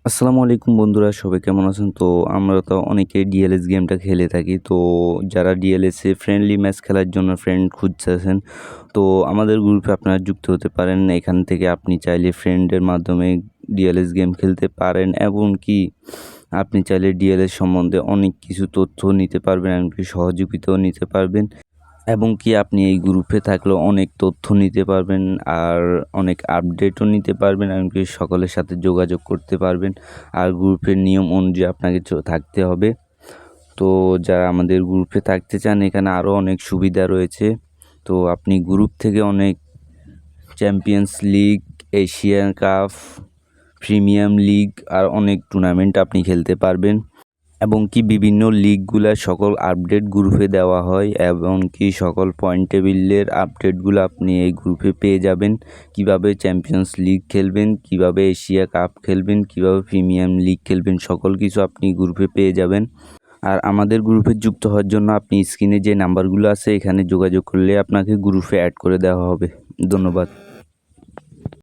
আসসালামু আলাইকুম বন্ধুরা, সবাই কেমন আছেন? তো আমরা তো অনেকেই ডিএলএস গেমটা খেলে থাকি। তো যারা ডিএলএসে ফ্রেন্ডলি ম্যাচ খেলার জন্য ফ্রেন্ড খুঁজতেছেন, তো আমাদের গ্রুপে আপনারা যুক্ত হতে পারেন। এখান থেকে আপনি চাইলে ফ্রেন্ডের মাধ্যমে ডিএলএস গেম খেলতে পারেন, এমনকি আপনি চাইলে ডিএলএস সম্বন্ধে অনেক কিছু তথ্য নিতে পারবেন, এমনকি সহযোগিতাও নিতে পারবেন। এবং কি আপনি এই গ্রুপে থাকলেও অনেক তথ্য নিতে পারবেন, আর অনেক আপডেটও নিতে পারবেন, এমনকি সকলের সাথে যোগাযোগ করতে পারবেন। আর গ্রুপের নিয়ম অনুযায়ী আপনাকে থাকতে হবে। তো যারা আমাদের গ্রুপে থাকতে চান, এখানে আরও অনেক সুবিধা রয়েছে। তো আপনি গ্রুপ থেকে অনেক Champions League, Asian Cup, Premium League আর অনেক টুর্নামেন্ট আপনি খেলতে পারবেন। এবং কি বিভিন্ন লিগগুলার সকল আপডেট গ্রুপে দেওয়া হয়, এবং কি সকল পয়েন্ট টেবিলের আপডেটগুলো আপনি এই গ্রুপে পেয়ে যাবেন। কিভাবে চ্যাম্পিয়ন্স লিগ খেলবেন, কিভাবে এশিয়া কাপ খেলবেন, কিভাবে প্রিমিয়াম লিগ খেলবেন, সকল কিছু আপনি গ্রুপে পেয়ে যাবেন। আর আমাদের গ্রুপে যুক্ত হওয়ার জন্য আপনি স্ক্রিনে যে নাম্বারগুলো আছে এখানে যোগাযোগ করলে আপনাকে গ্রুপে অ্যাড করে দেওয়া হবে। ধন্যবাদ।